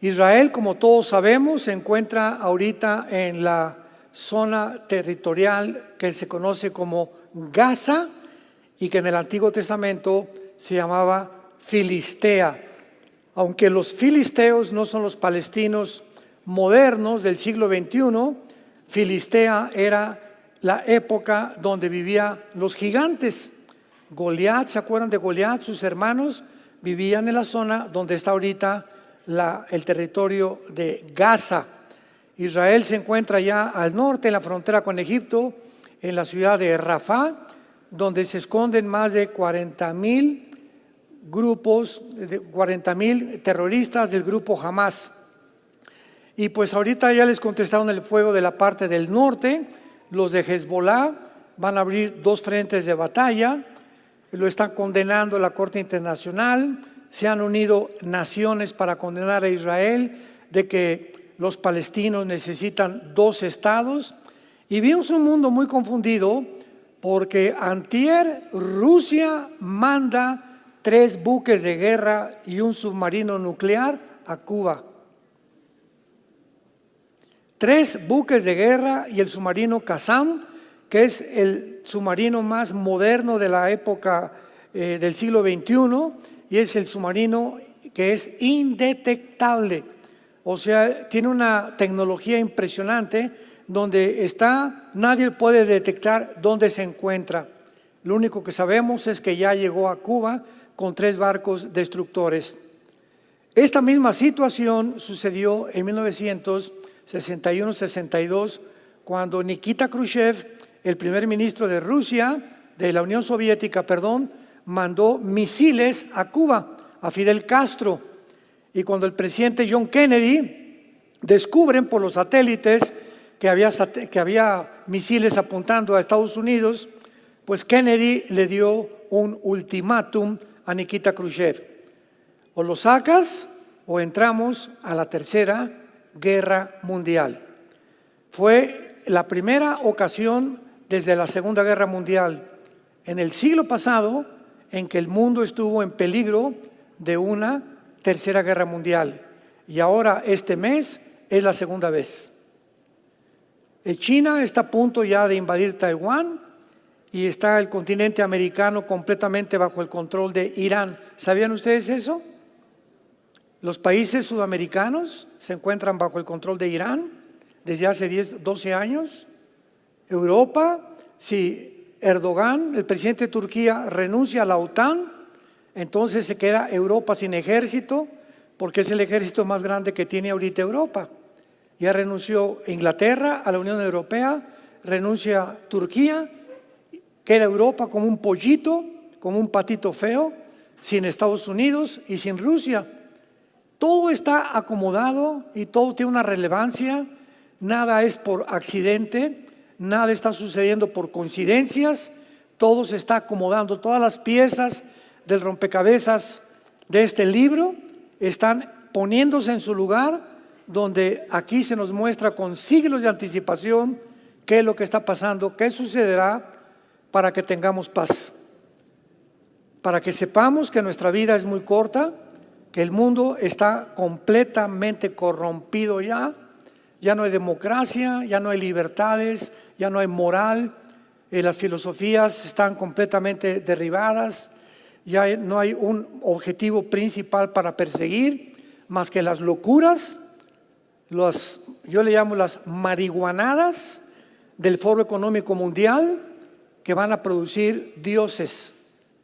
Israel, como todos sabemos, se encuentra ahorita en la zona territorial que se conoce como Gaza y que en el Antiguo Testamento se llamaba Filistea. Aunque los filisteos no son los palestinos modernos del siglo XXI, Filistea era la época donde vivían los gigantes. Goliat, ¿se acuerdan de Goliat? Sus hermanos vivían en la zona donde está ahorita el territorio de Gaza. Israel se encuentra ya al norte, en la frontera con Egipto, en la ciudad de Rafah, donde se esconden más de 40,000 grupos, 40,000 terroristas del grupo Hamas. Y pues ahorita ya les contestaron el fuego de la parte del norte. Los de Hezbollah van a abrir 2 frentes de batalla, lo están condenando la Corte Internacional. Se han unido naciones para condenar a Israel de que los palestinos necesitan 2 estados. Y vimos un mundo muy confundido porque antier Rusia manda 3 buques de guerra y un submarino nuclear a Cuba. 3 buques de guerra y el submarino Qassam, que es el submarino más moderno de la época del siglo XXI, y es el submarino que es indetectable. O sea, tiene una tecnología impresionante donde está, nadie puede detectar dónde se encuentra. Lo único que sabemos es que ya llegó a Cuba con 3 barcos destructores. Esta misma situación sucedió en 1961-62, cuando Nikita Khrushchev, el primer ministro de Rusia, de la Unión Soviética, mandó misiles a Cuba, a Fidel Castro. Y cuando el presidente John Kennedy descubren por los satélites que había misiles apuntando a Estados Unidos, pues Kennedy le dio un ultimátum a Nikita Khrushchev: o lo sacas o entramos a la Tercera Guerra Mundial. Fue la primera ocasión desde la Segunda Guerra Mundial en el siglo pasado en que el mundo estuvo en peligro de una Tercera Guerra Mundial. Y ahora este mes es la segunda vez. China está a punto ya de invadir Taiwán y está el continente americano completamente bajo el control de Irán. ¿Sabían ustedes eso? Los países sudamericanos se encuentran bajo el control de Irán desde hace 12 años. Europa, si Erdogan, el presidente de Turquía, renuncia a la OTAN, entonces se queda Europa sin ejército, porque es el ejército más grande que tiene ahorita Europa. Ya renunció Inglaterra a la Unión Europea, renuncia Turquía, queda Europa como un pollito, como un patito feo, sin Estados Unidos y sin Rusia. Todo está acomodado y todo tiene una relevancia, nada es por accidente, nada está sucediendo por coincidencias, todo se está acomodando, todas las piezas del rompecabezas de este libro están poniéndose en su lugar, donde aquí se nos muestra con siglos de anticipación qué es lo que está pasando, qué sucederá para que tengamos paz, para que sepamos que nuestra vida es muy corta, que el mundo está completamente corrompido ya no hay democracia, ya no hay libertades, ya no hay moral, las filosofías están completamente derribadas, ya no hay un objetivo principal para perseguir más que las locuras, yo le llamo las marihuanadas del Foro Económico Mundial, que van a producir dioses,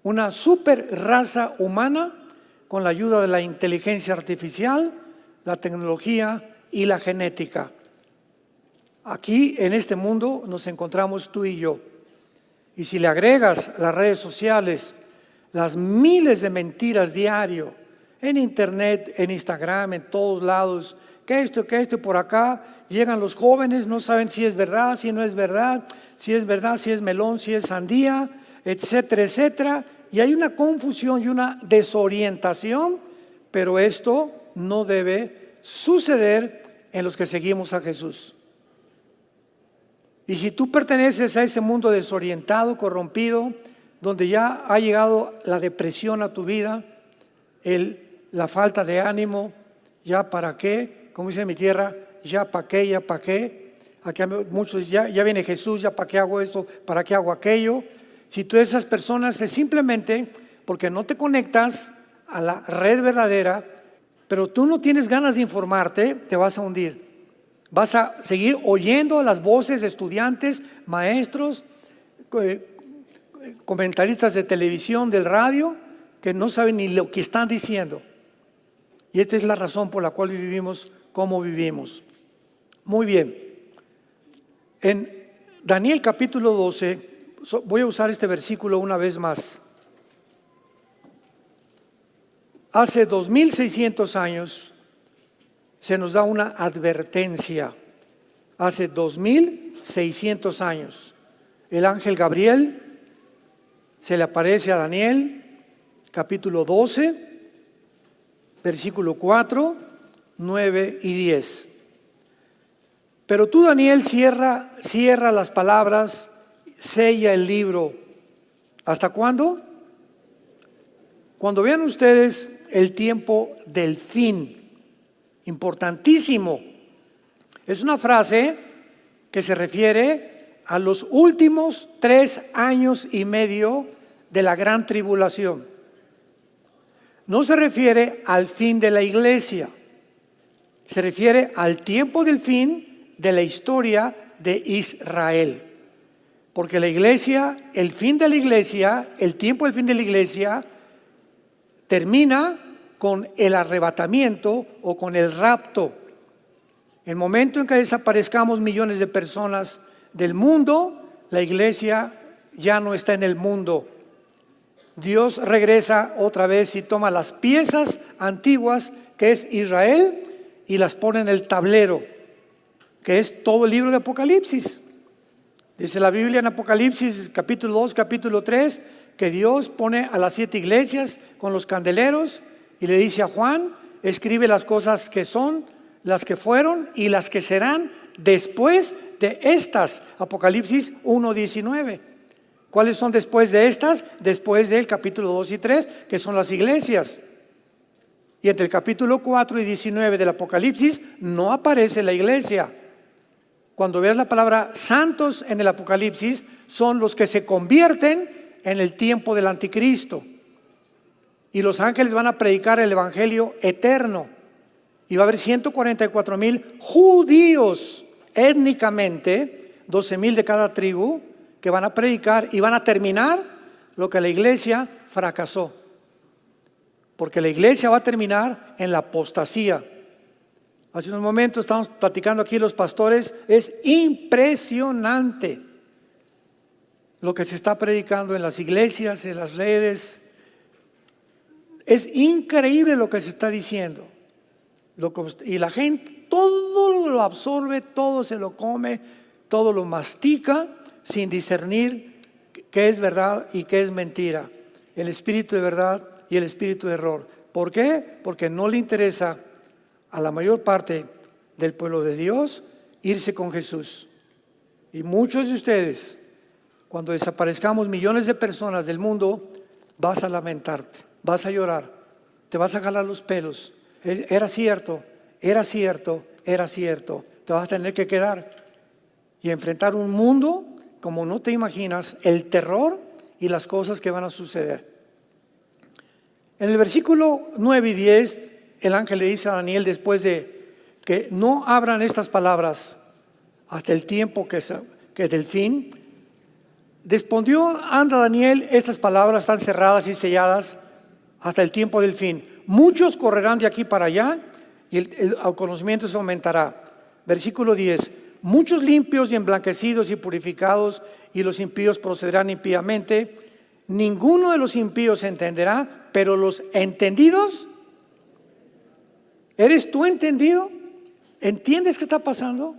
una super raza humana con la ayuda de la inteligencia artificial, la tecnología y la genética. Aquí en este mundo nos encontramos tú y yo. Y si le agregas las redes sociales, las miles de mentiras diario, en internet, en Instagram, en todos lados, que esto, por acá, llegan los jóvenes, no saben si es verdad, si no es verdad, si es verdad, si es melón, si es sandía, etcétera, etcétera. Y hay una confusión y una desorientación, pero esto no debe suceder en los que seguimos a Jesús. Y si tú perteneces a ese mundo desorientado, corrompido, donde ya ha llegado la depresión a tu vida, la falta de ánimo, ya para qué, como dice en mi tierra, ya para qué, ya para qué. Aquí muchos ya viene Jesús, ya para qué hago esto, para qué hago aquello. Si tú esas personas es simplemente porque no te conectas a la red verdadera, pero tú no tienes ganas de informarte, te vas a hundir. Vas a seguir oyendo las voces de estudiantes, maestros, comentaristas de televisión, del radio, que no saben ni lo que están diciendo. Y esta es la razón por la cual vivimos como vivimos. Muy bien. En Daniel capítulo 12, voy a usar este versículo una vez más. Hace 2600 años se nos da una advertencia. Hace 2600 años el ángel Gabriel se le aparece a Daniel, capítulo 12, versículo 4, 9 y 10. Pero tú, Daniel, cierra las palabras, sella el libro. ¿Hasta cuándo? Cuando vean ustedes el tiempo del fin, importantísimo. Es una frase que se refiere a los últimos 3 años y medio de la gran tribulación. No se refiere al fin de la iglesia, se refiere al tiempo del fin de la historia de Israel. Porque la iglesia, el fin de la iglesia, el tiempo del fin de la iglesia termina con el arrebatamiento o con el rapto. El momento en que desaparezcamos millones de personas del mundo, la iglesia ya no está en el mundo. Dios regresa otra vez y toma las piezas antiguas que es Israel y las pone en el tablero, que es todo el libro de Apocalipsis. Dice la Biblia en Apocalipsis capítulo 2, capítulo 3, que Dios pone a las 7 iglesias con los candeleros y le dice a Juan, escribe las cosas que son, las que fueron y las que serán después de estas. Apocalipsis 1, 19. ¿Cuáles son después de estas? Después del capítulo 2 y 3, que son las iglesias. Y entre el capítulo 4 y 19 del Apocalipsis no aparece la iglesia. Cuando veas la palabra santos en el Apocalipsis, son los que se convierten en el tiempo del anticristo. Y los ángeles van a predicar el evangelio eterno. Y va a haber 144,000 judíos étnicamente, 12,000 de cada tribu, que van a predicar y van a terminar lo que la iglesia fracasó. Porque la iglesia va a terminar en la apostasía. Hace unos momentos estamos platicando aquí los pastores, es impresionante lo que se está predicando en las iglesias, en las redes. Es increíble lo que se está diciendo. Y la gente todo lo absorbe, todo se lo come, todo lo mastica sin discernir qué es verdad y qué es mentira. El espíritu de verdad y el espíritu de error. ¿Por qué? Porque no le interesa a la mayor parte del pueblo de Dios irse con Jesús. Y muchos de ustedes, cuando desaparezcamos millones de personas del mundo, vas a lamentarte, vas a llorar, te vas a jalar los pelos. Era cierto, era cierto, era cierto. Te vas a tener que quedar y enfrentar un mundo como no te imaginas, el terror y las cosas que van a suceder. En el versículo 9 y 10, el ángel le dice a Daniel, después de que no abran estas palabras hasta el tiempo que es del fin, respondió anda Daniel, estas palabras están cerradas y selladas hasta el tiempo del fin. Muchos correrán de aquí para allá y el conocimiento se aumentará. Versículo 10, muchos limpios y emblanquecidos y purificados, y los impíos procederán impíamente. Ninguno de los impíos entenderá, pero los entendidos, ¿eres tú entendido? ¿Entiendes qué está pasando?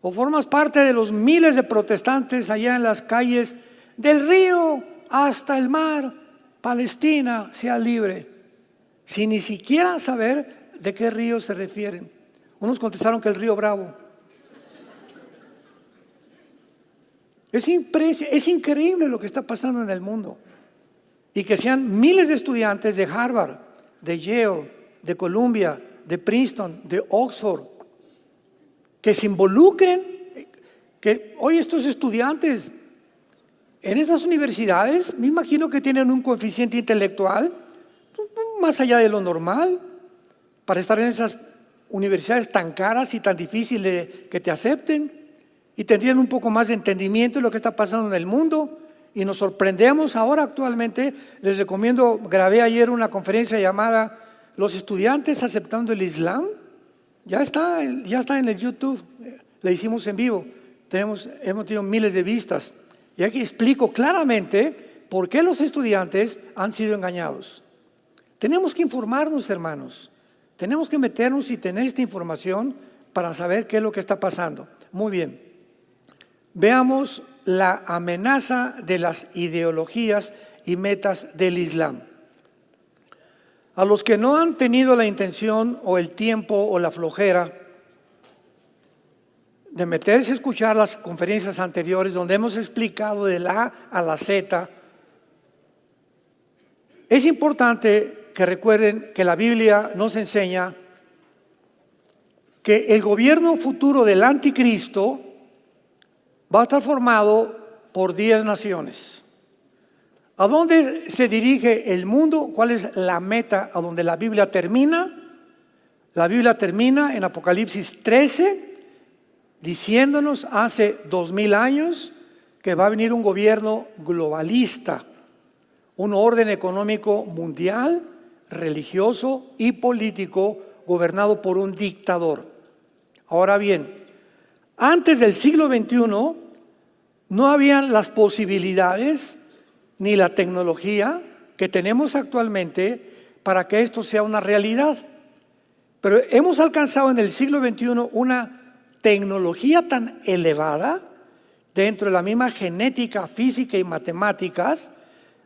¿O formas parte de los miles de protestantes allá en las calles del río hasta el mar? Palestina sea libre, sin ni siquiera saber de qué río se refieren. Unos contestaron que el río Bravo. Es increíble lo que está pasando en el mundo. Y que sean miles de estudiantes de Harvard, de Yale, de Columbia, de Princeton, de Oxford, que se involucren, que hoy estos estudiantes en esas universidades, me imagino que tienen un coeficiente intelectual más allá de lo normal para estar en esas universidades tan caras y tan difíciles que te acepten, y tendrían un poco más de entendimiento de lo que está pasando en el mundo. Y nos sorprendemos ahora actualmente. Les recomiendo, grabé ayer una conferencia llamada "Los estudiantes aceptando el Islam". Ya está en el YouTube, la hicimos en vivo, hemos tenido miles de vistas. Y aquí explico claramente por qué los estudiantes han sido engañados. Tenemos que informarnos, hermanos. Tenemos que meternos y tener esta información para saber qué es lo que está pasando. Muy bien. Veamos la amenaza de las ideologías y metas del Islam. A los que no han tenido la intención o el tiempo o la flojera de meterse a escuchar las conferencias anteriores donde hemos explicado de la A a la Z, es importante que recuerden que la Biblia nos enseña que el gobierno futuro del anticristo va a estar formado por 10 naciones. ¿A dónde se dirige el mundo? ¿Cuál es la meta a donde la Biblia termina? La Biblia termina en Apocalipsis 13, diciéndonos hace 2000 años que va a venir un gobierno globalista, un orden económico mundial, religioso y político gobernado por un dictador. Ahora bien, antes del siglo XXI no habían las posibilidades ni la tecnología que tenemos actualmente para que esto sea una realidad. Pero hemos alcanzado en el siglo XXI una tecnología tan elevada dentro de la misma genética, física y matemáticas,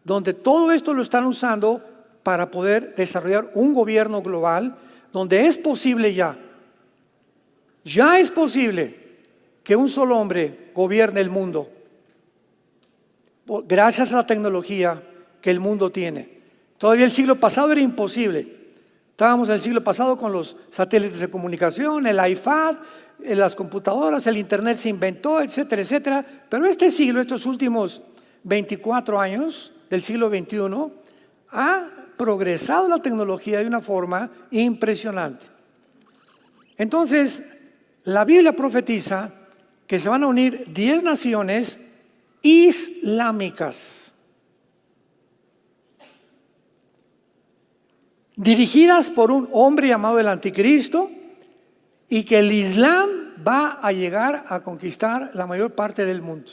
donde todo esto lo están usando para poder desarrollar un gobierno global donde es posible ya es posible que un solo hombre gobierne el mundo gracias a la tecnología que el mundo tiene. Todavía el siglo pasado era imposible. Estábamos en el siglo pasado con los satélites de comunicación, el iPad, las computadoras, el internet se inventó, etcétera, etcétera. Pero este siglo, estos últimos 24 años del siglo XXI, ha progresado la tecnología de una forma impresionante. Entonces, la Biblia profetiza que se van a unir 10 naciones islámicas, dirigidas por un hombre llamado el Anticristo, y que el Islam va a llegar a conquistar la mayor parte del mundo.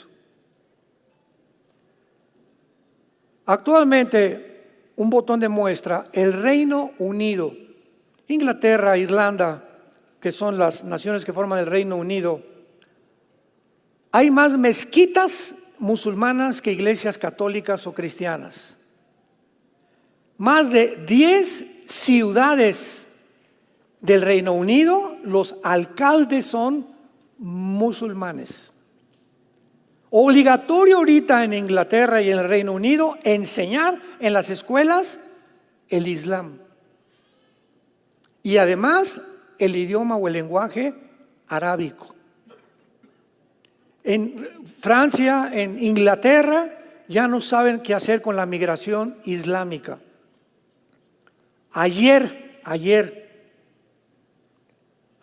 Actualmente, un botón de muestra, el Reino Unido, Inglaterra, Irlanda, que son las naciones que forman el Reino Unido, hay más mezquitas musulmanas que iglesias católicas o cristianas. Más de 10 ciudades del Reino Unido, los alcaldes son musulmanes. Obligatorio ahorita en Inglaterra y en el Reino Unido enseñar en las escuelas el Islam. Y además el idioma o el lenguaje arábico. En Francia, en Inglaterra, ya no saben qué hacer con la migración islámica. Ayer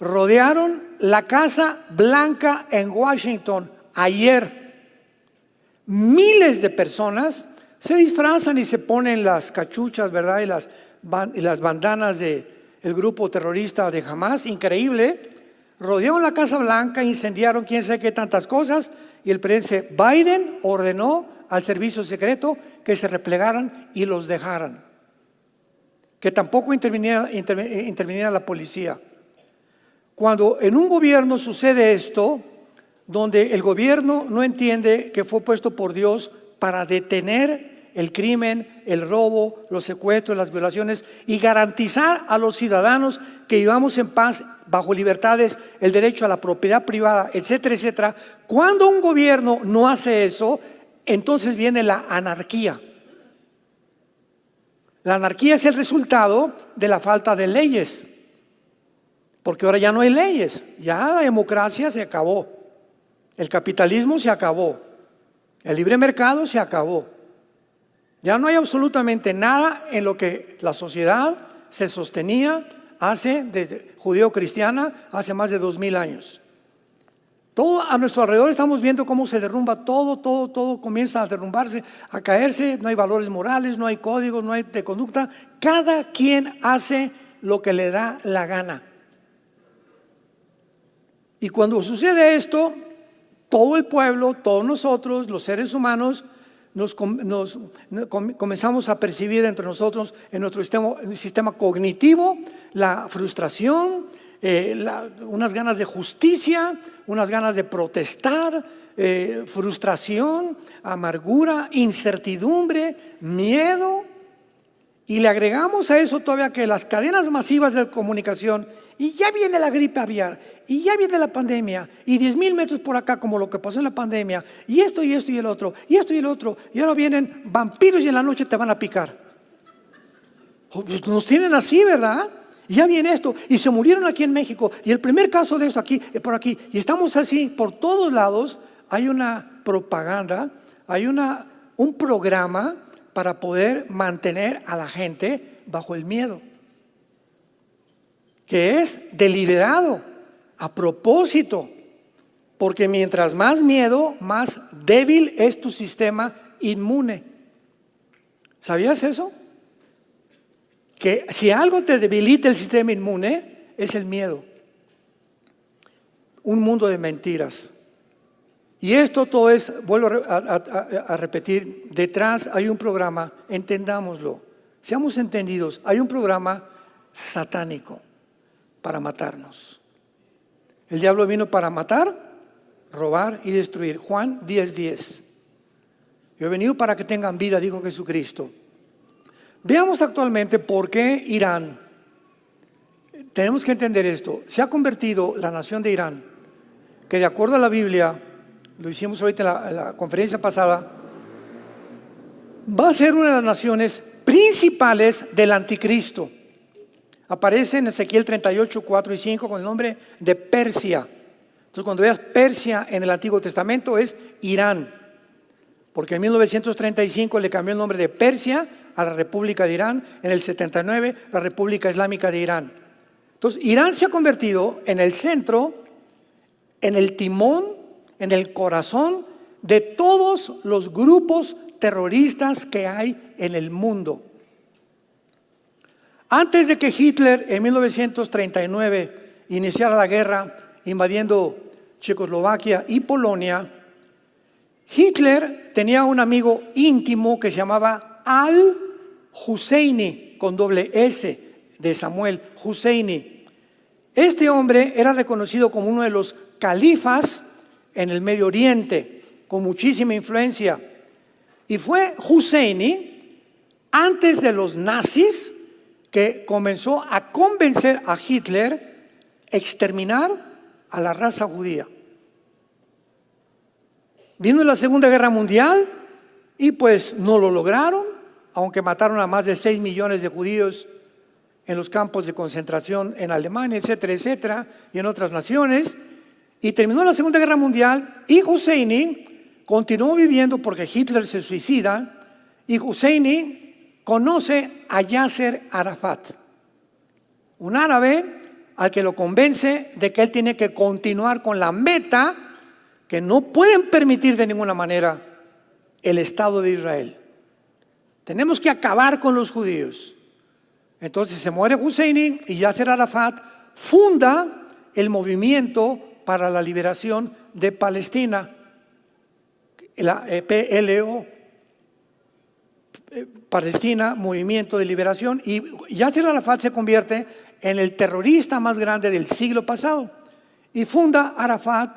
rodearon la Casa Blanca en Washington. Ayer miles de personas se disfrazan y se ponen las cachuchas, ¿verdad? Y las bandanas del grupo terrorista de Hamas. Increíble. Rodearon la Casa Blanca, incendiaron quién sabe qué tantas cosas, y el presidente Biden ordenó al servicio secreto que se replegaran y los dejaran, que tampoco interviniera la policía. Cuando en un gobierno sucede esto, donde el gobierno no entiende que fue puesto por Dios para detener el crimen, el robo, los secuestros, las violaciones y garantizar a los ciudadanos que vivamos en paz, bajo libertades, el derecho a la propiedad privada, etcétera, etcétera. Cuando un gobierno no hace eso, entonces viene la anarquía. La anarquía es el resultado de la falta de leyes, porque ahora ya no hay leyes, ya la democracia se acabó, el capitalismo se acabó, el libre mercado se acabó. Ya no hay absolutamente nada en lo que la sociedad se sostenía desde judeo-cristiana, hace más de 2000 años. Todo a nuestro alrededor estamos viendo cómo se derrumba todo comienza a derrumbarse, a caerse, no hay valores morales, no hay códigos, no hay de conducta. Cada quien hace lo que le da la gana. Y cuando sucede esto, todo el pueblo, todos nosotros, los seres humanos, comenzamos a percibir entre nosotros, en nuestro sistema cognitivo, la frustración, unas ganas de justicia, unas ganas de protestar, frustración, amargura, incertidumbre, miedo. Y le agregamos a eso todavía que las cadenas masivas de comunicación, y ya viene la gripe aviar, y ya viene la pandemia, y 10,000 metros por acá como lo que pasó en la pandemia, y esto y el otro, y esto y el otro, y ahora vienen vampiros y en la noche te van a picar. Nos tienen así, ¿verdad? Y ya viene esto, y se murieron aquí en México, y el primer caso de esto aquí, por aquí, y estamos así, por todos lados hay una propaganda, hay un programa para poder mantener a la gente bajo el miedo, que es deliberado, a propósito, porque mientras más miedo, más débil es tu sistema inmune. ¿Sabías eso? Que si algo te debilita el sistema inmune, es el miedo. Un mundo de mentiras. Y esto todo es, vuelvo a repetir, detrás hay un programa, entendámoslo, seamos entendidos, hay un programa satánico para matarnos. El diablo vino para matar, robar y destruir. Juan 10:10. Yo he venido para que tengan vida, dijo Jesucristo. Veamos actualmente por qué Irán. Tenemos que entender esto. Se ha convertido la nación de Irán, que de acuerdo a la Biblia, lo hicimos ahorita en la conferencia pasada, va a ser una de las naciones principales del anticristo. Aparece en Ezequiel 38, 4 y 5 con el nombre de Persia. Entonces cuando veas Persia en el Antiguo Testamento es Irán, porque en 1935 le cambió el nombre de Persia a la República de Irán, en el 79 la República Islámica de Irán. Entonces Irán se ha convertido en el centro, en el timón, en el corazón de todos los grupos terroristas que hay en el mundo. Antes de que Hitler en 1939 iniciara la guerra invadiendo Checoslovaquia y Polonia, Hitler tenía un amigo íntimo que se llamaba Al-Husseini, con doble S, de Samuel Husseini. Este hombre era reconocido como uno de los califas en el Medio Oriente, con muchísima influencia. Y fue Husseini, antes de los nazis, que comenzó a convencer a Hitler a exterminar a la raza judía. Vino la Segunda Guerra Mundial y pues no lo lograron, aunque mataron a más de 6 millones de judíos en los campos de concentración en Alemania, etcétera, etcétera, y en otras naciones. Y terminó la Segunda Guerra Mundial y Husseini continuó viviendo porque Hitler se suicida y Husseini conoce a Yasser Arafat, un árabe al que lo convence de que él tiene que continuar con la meta que no pueden permitir de ninguna manera el Estado de Israel. Tenemos que acabar con los judíos. Entonces se muere Husseini y Yasser Arafat funda el movimiento para la liberación de Palestina, la PLO, Palestina, Movimiento de Liberación, y Yasser Arafat se convierte en el terrorista más grande del siglo pasado y funda Arafat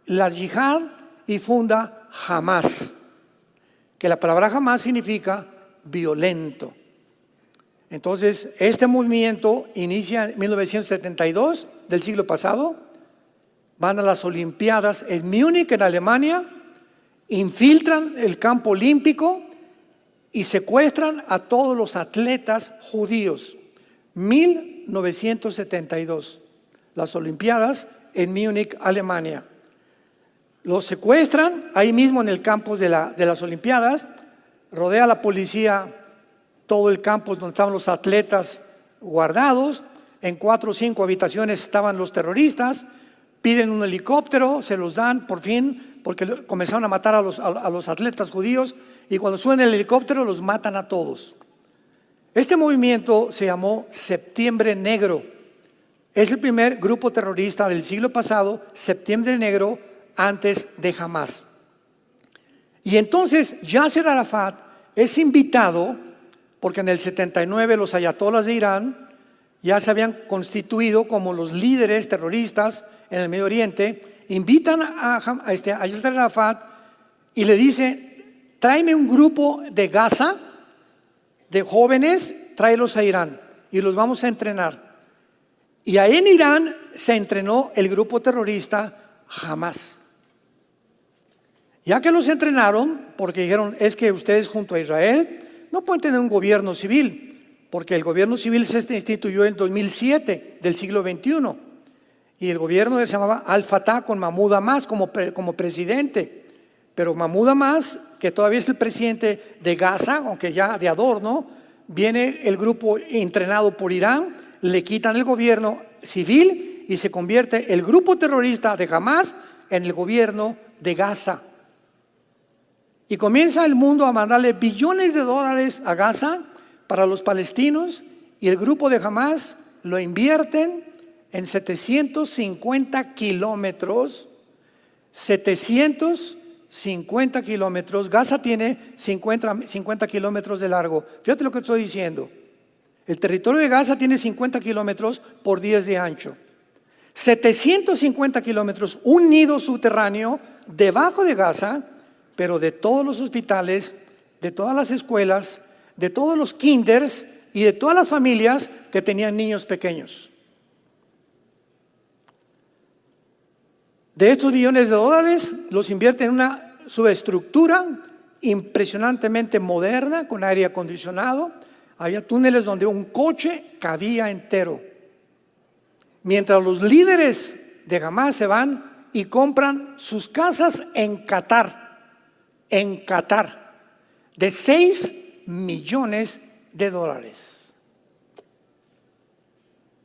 la Yihad y funda Hamas, que la palabra Hamas significa violento. Entonces este movimiento inicia en 1972 del siglo pasado, van a las Olimpiadas en Múnich, en Alemania, infiltran el campo olímpico y secuestran a todos los atletas judíos. 1972, las Olimpiadas en Múnich, Alemania. Los secuestran ahí mismo en el campus de las Olimpiadas. Rodea la policía todo el campus donde estaban los atletas guardados. En 4 o 5 habitaciones estaban los terroristas. Piden un helicóptero, se los dan por fin, porque comenzaron a matar a los atletas judíos, y cuando suben el helicóptero los matan a todos. Este movimiento se llamó Septiembre Negro. Es el primer grupo terrorista del siglo pasado, Septiembre Negro, antes de Hamás. Y entonces Yasser Arafat es invitado, porque en el 79 los ayatolas de Irán ya se habían constituido como los líderes terroristas en el Medio Oriente. Invitan a Yasser Arafat y le dice: tráeme un grupo de Gaza, de jóvenes, tráelos a Irán y los vamos a entrenar. Y ahí en Irán se entrenó el grupo terrorista Hamás. Ya que los entrenaron, porque dijeron: es que ustedes junto a Israel no pueden tener un gobierno civil, porque el gobierno civil se instituyó en 2007 del siglo XXI, y el gobierno se llamaba Al-Fatah con Mahmoud Abbas como presidente. Pero Mahmoud Abbas, que todavía es el presidente de Gaza, aunque ya de adorno, viene el grupo entrenado por Irán, le quitan el gobierno civil y se convierte el grupo terrorista de Hamás en el gobierno de Gaza. Y comienza el mundo a mandarle billones de dólares a Gaza para los palestinos, y el grupo de Hamás lo invierten en 750 kilómetros. 750 kilómetros. Gaza tiene 50 kilómetros de largo. Fíjate lo que estoy diciendo. El territorio de Gaza tiene 50 kilómetros por 10 de ancho. 750 kilómetros, un nido subterráneo debajo de Gaza, pero de todos los hospitales, de todas las escuelas, de todos los kinders y de todas las familias que tenían niños pequeños. De estos billones de dólares los invierte en una subestructura impresionantemente moderna con aire acondicionado. Había túneles donde un coche cabía entero. Mientras los líderes de Hamás se van y compran sus casas en Qatar, de 6 millones de dólares.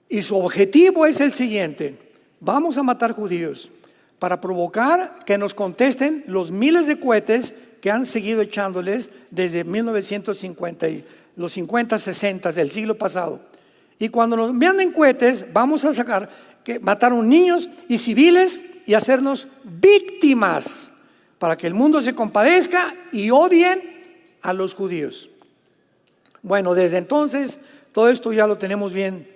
Y su objetivo es el siguiente: vamos a matar judíos para provocar que nos contesten los miles de cohetes que han seguido echándoles desde 1950, los 50, 60 del siglo pasado. Y cuando nos manden cohetes, vamos a sacar que mataron niños y civiles y hacernos víctimas para que el mundo se compadezca y odien a los judíos. Bueno, desde entonces todo esto ya lo tenemos bien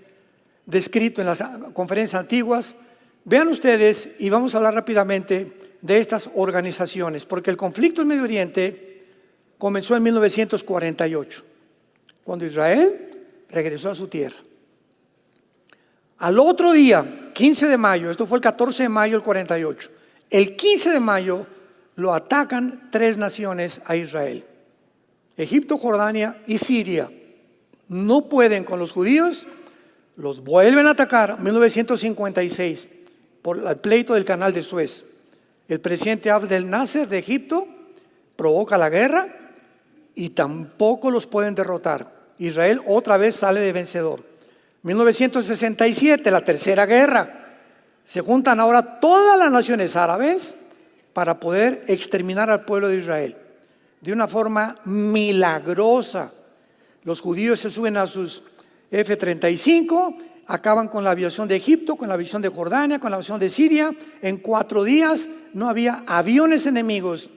descrito en las conferencias antiguas. Vean ustedes, y vamos a hablar rápidamente de estas organizaciones, porque el conflicto en Medio Oriente comenzó en 1948, cuando Israel regresó a su tierra. Al otro día, 15 de mayo, esto fue el 14 de mayo del 48, el 15 de mayo lo atacan 3 naciones a Israel: Egipto, Jordania y Siria. No pueden con los judíos, los vuelven a atacar en 1956 por el pleito del canal de Suez. El presidente Abdel Nasser de Egipto provoca la guerra y tampoco los pueden derrotar. Israel otra vez sale de vencedor. 1967, la tercera guerra. Se juntan ahora todas las naciones árabes para poder exterminar al pueblo de Israel de una forma milagrosa. Los judíos se suben a sus F-35, acaban con la aviación de Egipto, con la aviación de Jordania, con la aviación de Siria. En 4 días no había aviones enemigos.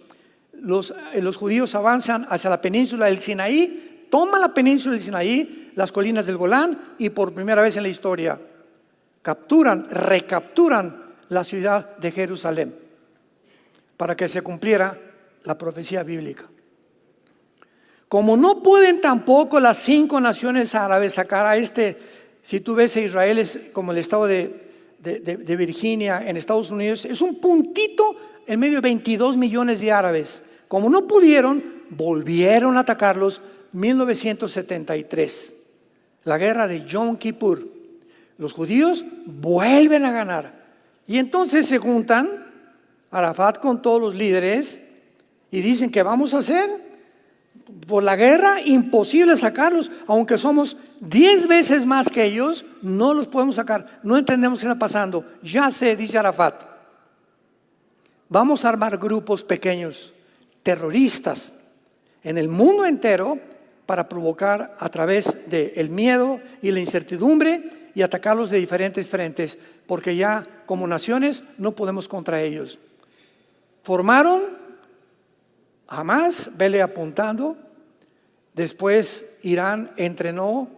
Los judíos avanzan hacia la península del Sinaí, toman la península del Sinaí, las colinas del Golán, y por primera vez en la historia recapturan la ciudad de Jerusalén para que se cumpliera la profecía bíblica. Como no pueden tampoco las 5 naciones árabes sacar a si tú ves a Israel es como el estado de Virginia en Estados Unidos, es un puntito en medio de 22 millones de árabes. Como no pudieron, volvieron a atacarlos 1973. La guerra de Yom Kippur. Los judíos vuelven a ganar. Y entonces se juntan Arafat con todos los líderes y dicen: ¿qué vamos a hacer? Por la guerra, imposible sacarlos. Aunque somos 10 veces más que ellos, no los podemos sacar. No entendemos qué está pasando. Ya sé, dice Arafat, vamos a armar grupos pequeños, terroristas, en el mundo entero, para provocar a través del miedo y la incertidumbre y atacarlos de diferentes frentes, porque ya como naciones no podemos contra ellos. Formaron Hamas, vele apuntando. Después Irán entrenó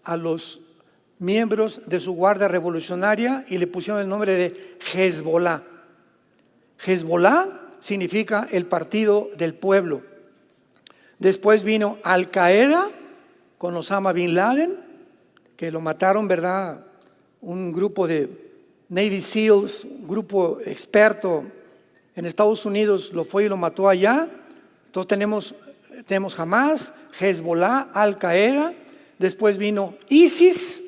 a los miembros de su guardia revolucionaria y le pusieron el nombre de Hezbollah. Hezbollah significa el partido del pueblo. Después vino Al Qaeda con Osama Bin Laden, que lo mataron, ¿verdad? Un grupo de Navy SEALs, un grupo experto en Estados Unidos lo fue y lo mató allá. Entonces tenemos Hamas, Hezbollah, Al Qaeda. Después vino ISIS,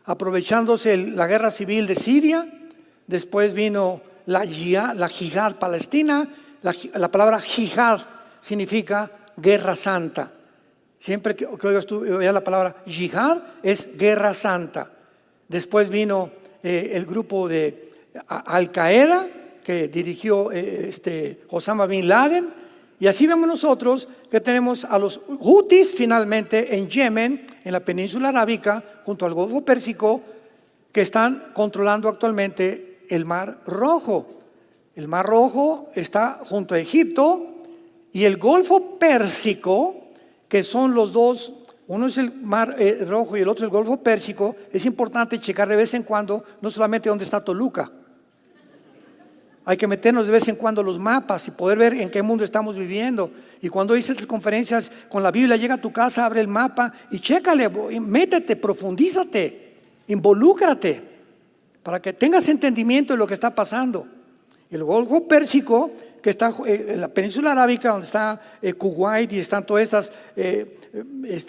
aprovechándose la guerra civil de Siria. Después vino la Jihad palestina. La palabra Jihad significa guerra santa. Siempre que oigas la palabra Jihad es guerra santa. Después vino el grupo de Al Qaeda que dirigió Osama Bin Laden. Y así vemos nosotros que tenemos a los Houthis finalmente en Yemen, en la península arábica, junto al Golfo Pérsico, que están controlando actualmente el Mar Rojo. El Mar Rojo está junto a Egipto y el Golfo Pérsico, que son los dos, uno es el Mar Rojo y el otro el Golfo Pérsico. Es importante checar de vez en cuando, no solamente dónde está Toluca. Hay que meternos de vez en cuando los mapas y poder ver en qué mundo estamos viviendo. Y cuando hice estas conferencias con la Biblia, llega a tu casa, abre el mapa y chécale, métete, profundízate, involúcrate, para que tengas entendimiento de lo que está pasando. El Golfo Pérsico, que está en la península arábica, donde está Kuwait y están todos estos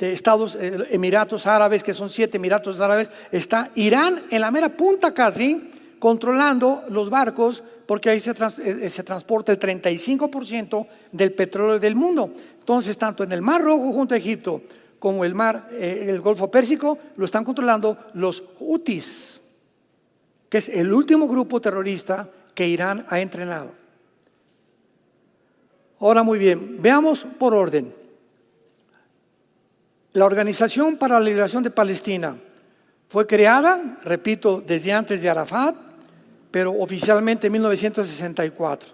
estados, Emiratos Árabes, que son 7 Emiratos Árabes, está Irán en la mera punta casi, controlando los barcos, porque ahí se transporta el 35% del petróleo del mundo. Entonces, tanto en el Mar Rojo junto a Egipto como el Golfo Pérsico lo están controlando los Houthis, que es el último grupo terrorista que Irán ha entrenado. Ahora, muy bien, veamos por orden. La Organización para la Liberación de Palestina fue creada, repito, desde antes de Arafat, pero oficialmente en 1964,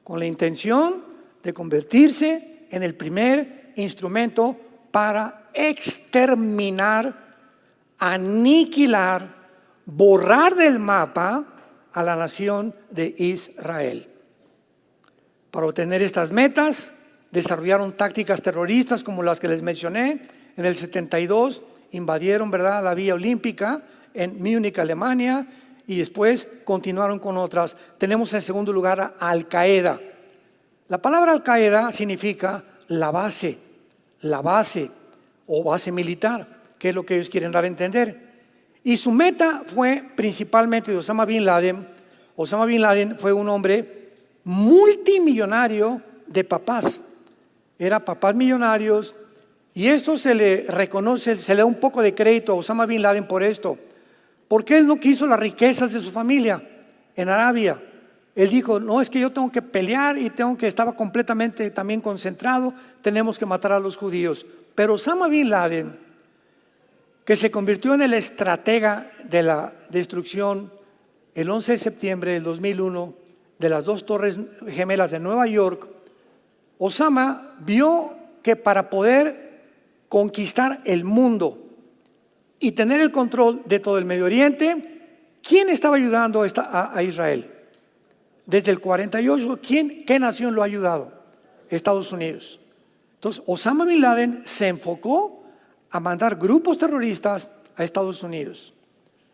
con la intención de convertirse en el primer instrumento para exterminar, aniquilar, borrar del mapa a la nación de Israel. Para obtener estas metas, desarrollaron tácticas terroristas como las que les mencioné. En el 72 invadieron, ¿verdad?, la Vía Olímpica en Múnich, Alemania, y después continuaron con otras. Tenemos en segundo lugar a Al Qaeda. La palabra Al Qaeda significa la base o base militar, que es lo que ellos quieren dar a entender. Y su meta fue principalmente de Osama Bin Laden. Osama Bin Laden fue un hombre multimillonario de papás. Era papás millonarios, y esto se le reconoce, se le da un poco de crédito a Osama Bin Laden por esto. Porque él no quiso las riquezas de su familia en Arabia. Él dijo: no, es que yo tengo que pelear y estaba completamente también concentrado, tenemos que matar a los judíos. Pero Osama Bin Laden, que se convirtió en el estratega de la destrucción el 11 de septiembre del 2001 de las 2 torres gemelas de Nueva York, Osama vio que para poder conquistar el mundo y tener el control de todo el Medio Oriente, ¿quién estaba ayudando a Israel? Desde el 48, ¿qué nación lo ha ayudado? Estados Unidos. Entonces, Osama Bin Laden se enfocó a mandar grupos terroristas a Estados Unidos.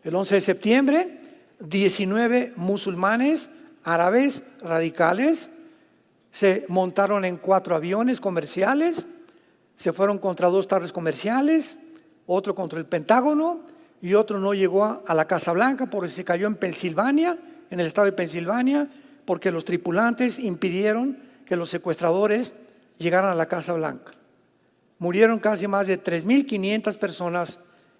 El 11 de septiembre, 19 musulmanes árabes radicales se montaron en 4 aviones comerciales, se fueron contra 2 torres comerciales, otro contra el Pentágono y otro no llegó a la Casa Blanca porque se cayó en Pensilvania, en el estado de Pensilvania, porque los tripulantes impidieron que los secuestradores llegaran a la Casa Blanca. Murieron casi más de 3.500 personas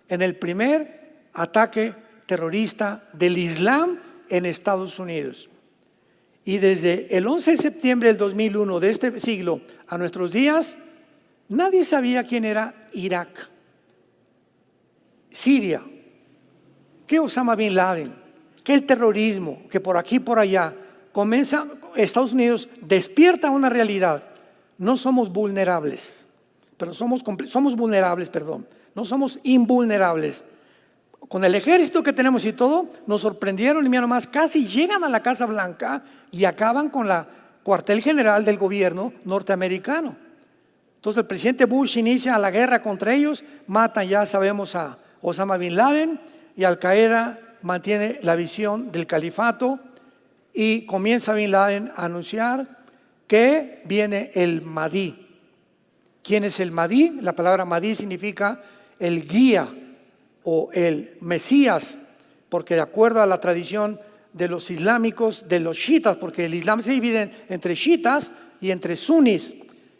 en el primer ataque terrorista del Islam en Estados Unidos. Y desde el 11 de septiembre del 2001 de este siglo a nuestros días, nadie sabía quién era Irak, Siria, que Osama Bin Laden, que el terrorismo, que por aquí y por allá. Comienza, Estados Unidos despierta una realidad. No somos vulnerables, pero somos vulnerables, no somos invulnerables. Con el ejército que tenemos y todo, nos sorprendieron y mira nomás, casi llegan a la Casa Blanca y acaban con la cuartel general del gobierno norteamericano. Entonces el presidente Bush inicia la guerra contra ellos, matan, ya sabemos, a Osama Bin Laden, y Al Qaeda mantiene la visión del califato y comienza Bin Laden a anunciar que viene el Mahdi. ¿Quién es el Mahdi? La palabra Mahdi significa el guía o el Mesías, porque de acuerdo a la tradición de los islámicos, de los chiitas, porque el Islam se divide entre chiitas y entre sunis,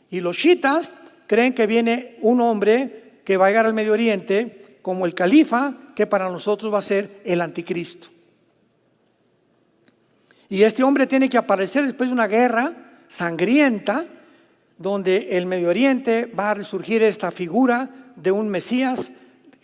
y los chiitas creen que viene un hombre que va a llegar al Medio Oriente como el califa, que para nosotros va a ser el anticristo. Y este hombre tiene que aparecer después de una guerra sangrienta, donde el Medio Oriente va a resurgir esta figura de un Mesías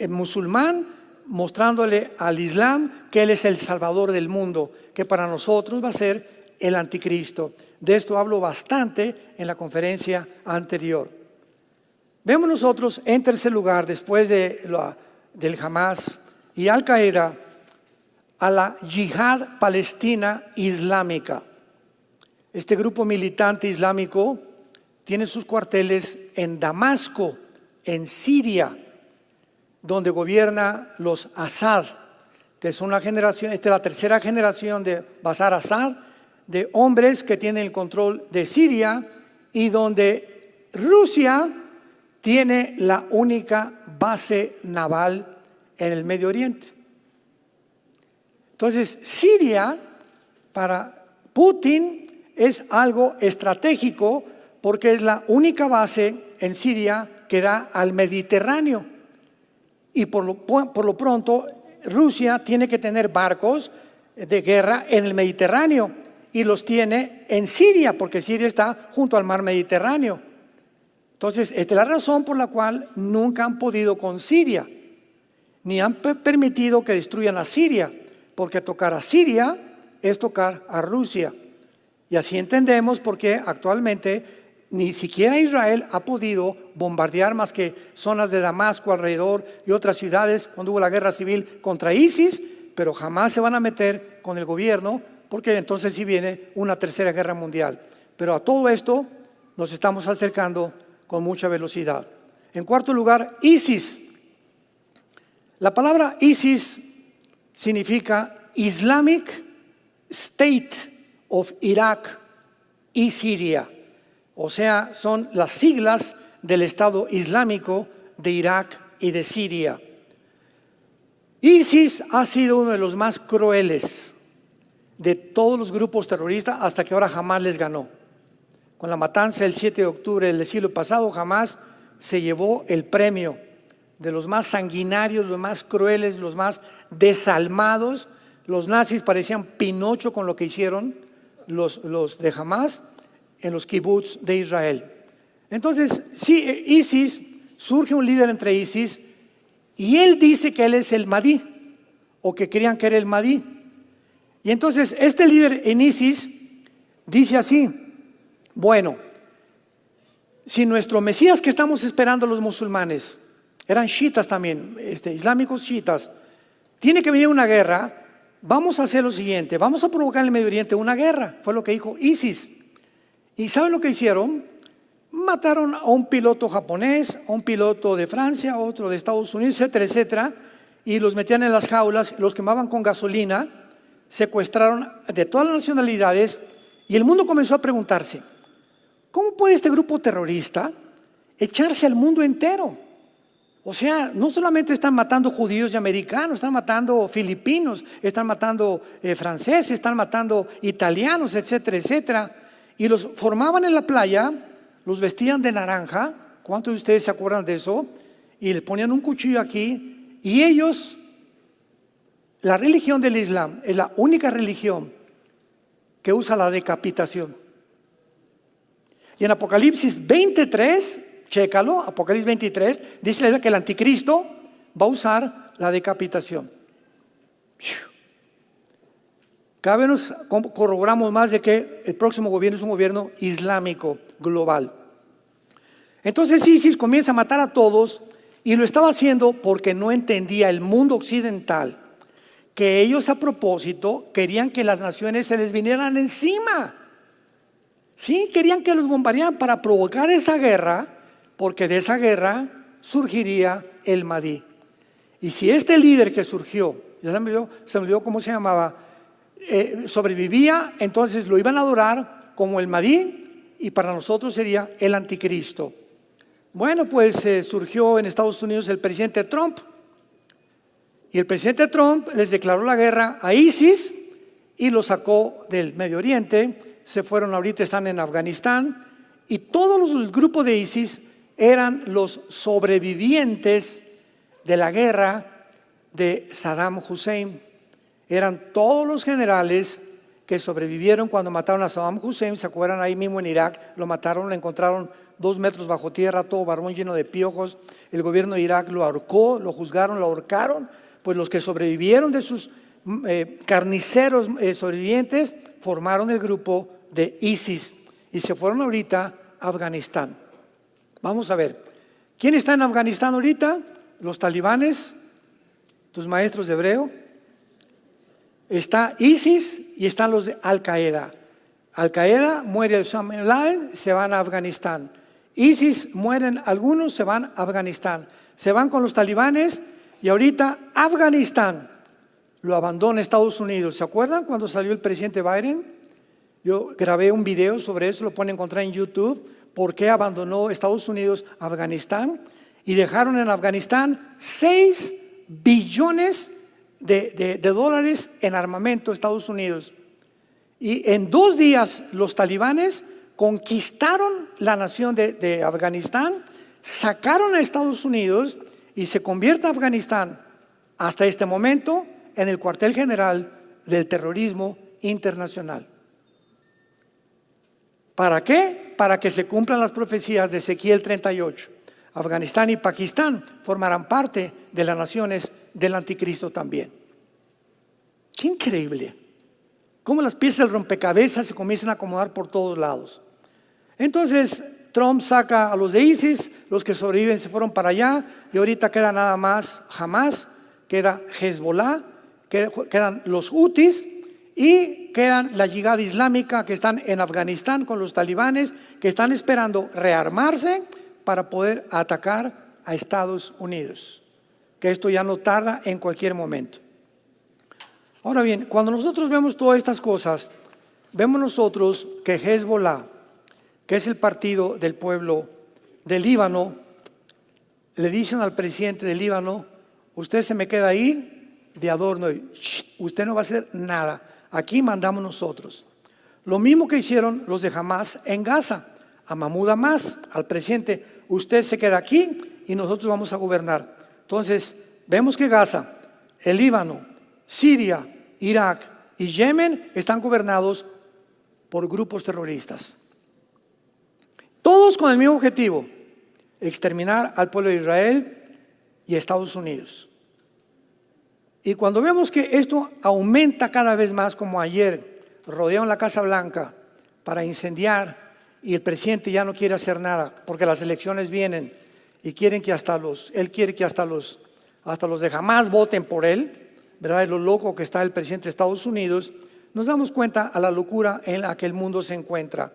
musulmán, mostrándole al Islam que Él es el Salvador del mundo, que para nosotros va a ser el anticristo. De esto hablo bastante en la conferencia anterior. Vemos nosotros, en tercer lugar, después del Hamas y Al Qaeda, a la Yihad Palestina Islámica. Este grupo militante islámico tiene sus cuarteles en Damasco, en Siria, donde gobierna los Assad, que son una generación, esta es la tercera generación de Bashar Assad, de hombres que tienen el control de Siria y donde Rusia tiene la única base naval en el Medio Oriente. Entonces, Siria para Putin es algo estratégico porque es la única base en Siria que da al Mediterráneo. Y por lo pronto, Rusia tiene que tener barcos de guerra en el Mediterráneo y los tiene en Siria, porque Siria está junto al mar Mediterráneo. Entonces, esta es la razón por la cual nunca han podido con Siria, ni han permitido que destruyan a Siria, porque tocar a Siria es tocar a Rusia. Y así entendemos por qué actualmente ni siquiera Israel ha podido bombardear más que zonas de Damasco alrededor y otras ciudades cuando hubo la guerra civil contra ISIS, pero jamás se van a meter con el gobierno porque entonces sí viene una tercera guerra mundial. Pero a todo esto nos estamos acercando con mucha velocidad. En cuarto lugar, ISIS. La palabra ISIS significa Islamic State of Iraq y Siria. O sea, son las siglas del Estado Islámico de Irak y de Siria. ISIS ha sido uno de los más crueles de todos los grupos terroristas hasta que ahora jamás les ganó. Con la matanza del 7 de octubre del siglo pasado, jamás se llevó el premio de los más sanguinarios, los más crueles, los más desalmados. Los nazis parecían Pinocho con lo que hicieron los de Hamas en los kibbutz de Israel. Entonces, sí, ISIS, surge un líder entre ISIS y él dice que él es el Mahdi, o que creían que era el Mahdi. Y entonces este líder en ISIS dice así: bueno, si nuestro Mesías que estamos esperando los musulmanes, eran chiitas también, islámicos chiitas, tiene que venir una guerra, vamos a hacer lo siguiente, vamos a provocar en el Medio Oriente una guerra. Fue lo que dijo ISIS. ¿Y saben lo que hicieron? Mataron a un piloto japonés, a un piloto de Francia, a otro de Estados Unidos, etcétera, etcétera, y los metían en las jaulas, los quemaban con gasolina, secuestraron de todas las nacionalidades, y el mundo comenzó a preguntarse: ¿cómo puede este grupo terrorista echarse al mundo entero? O sea, no solamente están matando judíos y americanos, están matando filipinos, están matando franceses, están matando italianos, etcétera, etcétera. Y los formaban en la playa, los vestían de naranja. ¿Cuántos de ustedes se acuerdan de eso? Y les ponían un cuchillo aquí. Y ellos, la religión del Islam es la única religión que usa la decapitación. Y en Apocalipsis 23, chécalo, Apocalipsis 23, dice que el anticristo va a usar la decapitación. Cada vez nos corroboramos más de que el próximo gobierno es un gobierno islámico global. Entonces ISIS comienza a matar a todos y lo estaba haciendo porque no entendía el mundo occidental que ellos a propósito querían que las naciones se les vinieran encima. Sí, querían que los bombardearan para provocar esa guerra, porque de esa guerra surgiría el Mahdi. Y si este líder que surgió, ya se me olvidó cómo se llamaba, sobrevivía, entonces lo iban a adorar como el Mahdi y para nosotros sería el anticristo. Bueno, pues surgió en Estados Unidos el presidente Trump. Y el presidente Trump les declaró la guerra a ISIS y los sacó del Medio Oriente. Se fueron, ahorita están en Afganistán. Y todos los grupos de ISIS eran los sobrevivientes de la guerra de Saddam Hussein. Eran todos los generales que sobrevivieron cuando mataron a Saddam Hussein. ¿Se acuerdan? Ahí mismo en Irak lo mataron, lo encontraron 2 metros bajo tierra, todo barbón lleno de piojos. El gobierno de Irak lo ahorcó, lo juzgaron, lo ahorcaron. Pues los que sobrevivieron de sus carniceros sobrevivientes formaron el grupo de ISIS y se fueron ahorita a Afganistán. Vamos a ver, ¿quién está en Afganistán ahorita? Los talibanes, tus maestros de hebreo. Está ISIS y están los de Al-Qaeda. Al-Qaeda muere Osama bin Laden, se van a Afganistán. ISIS mueren algunos, se van a Afganistán. Se van con los talibanes y ahorita Afganistán lo abandona Estados Unidos. ¿Se acuerdan cuando salió el presidente Biden? Yo grabé un video sobre eso, lo pueden encontrar en YouTube. ¿Por qué abandonó Estados Unidos Afganistán? Y dejaron en Afganistán 6 billones de dólares en armamento Estados Unidos. Y en 2 días los talibanes conquistaron la nación de Afganistán, sacaron a Estados Unidos y se convierte Afganistán hasta este momento en el cuartel general del terrorismo internacional. ¿Para qué? Para que se cumplan las profecías de Ezequiel 38. Afganistán y Pakistán formarán parte de las naciones del anticristo también. ¡Qué increíble! Cómo las piezas del rompecabezas se comienzan a acomodar por todos lados. Entonces Trump saca a los de ISIS, los que sobreviven se fueron para allá y ahorita queda nada más Hamas, queda Hezbollah, quedan los Hutis y quedan la Yihad Islámica que están en Afganistán con los talibanes que están esperando rearmarse para poder atacar a Estados Unidos, que esto ya no tarda en cualquier momento. Ahora bien, cuando nosotros vemos todas estas cosas, vemos nosotros que Hezbollah, que es el partido del pueblo del Líbano, le dicen al presidente del Líbano: usted se me queda ahí de adorno y usted no va a hacer nada, aquí mandamos nosotros. Lo mismo que hicieron los de Hamas en Gaza, a Mahmoud Abbas, al presidente: usted se queda aquí y nosotros vamos a gobernar. Entonces vemos que Gaza, el Líbano, Siria, Irak y Yemen están gobernados por grupos terroristas. Todos con el mismo objetivo: exterminar al pueblo de Israel y a Estados Unidos. Y cuando vemos que esto aumenta cada vez más, como ayer rodearon la Casa Blanca para incendiar y el presidente ya no quiere hacer nada porque las elecciones vienen y quieren que él quiere que hasta los de Hamas voten por él, ¿verdad? De lo loco que está el presidente de Estados Unidos, nos damos cuenta a la locura en la que el mundo se encuentra.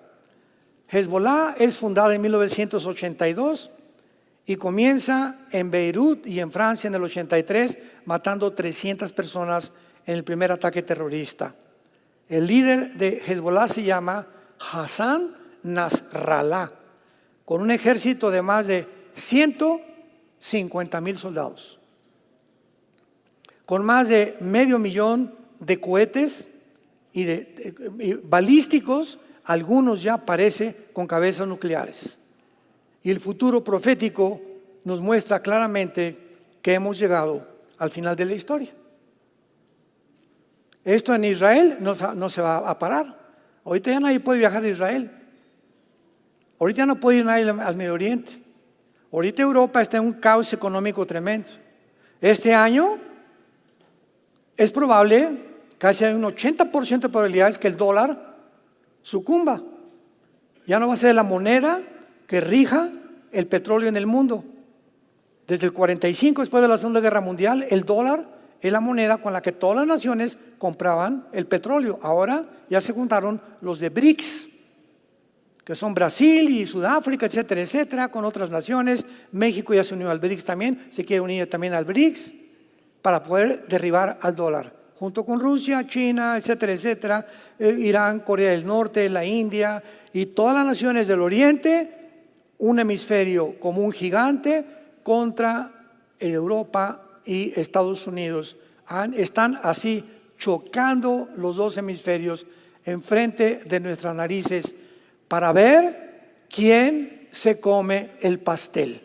Hezbollah es fundada en 1982 y comienza en Beirut y en Francia en el 83, matando 300 personas en el primer ataque terrorista. El líder de Hezbollah se llama Hassan Nasrallah, con un ejército de más de 150,000 soldados, con más de 500,000 de cohetes y balísticos, algunos ya parece con cabezas nucleares. Y el futuro profético nos muestra claramente que hemos llegado al final de la historia. Esto en Israel no se va a parar. Ahorita ya nadie puede viajar a Israel. Ahorita ya no puede ir nadie al Medio Oriente. Ahorita Europa está en un caos económico tremendo. Este año es probable, casi hay un 80% de probabilidades que el dólar sucumba. Ya no va a ser la moneda que rija el petróleo en el mundo. Desde el 45, después de la Segunda Guerra Mundial, el dólar es la moneda con la que todas las naciones compraban el petróleo. Ahora ya se juntaron los de BRICS, que son Brasil y Sudáfrica, etcétera, etcétera, con otras naciones. México ya se unió al BRICS también, se quiere unir también al BRICS para poder derribar al dólar, junto con Rusia, China, etcétera, etcétera, Irán, Corea del Norte, la India y todas las naciones del Oriente, un hemisferio como un gigante contra Europa y Estados Unidos. Están así chocando los dos hemisferios enfrente de nuestras narices para ver quién se come el pastel.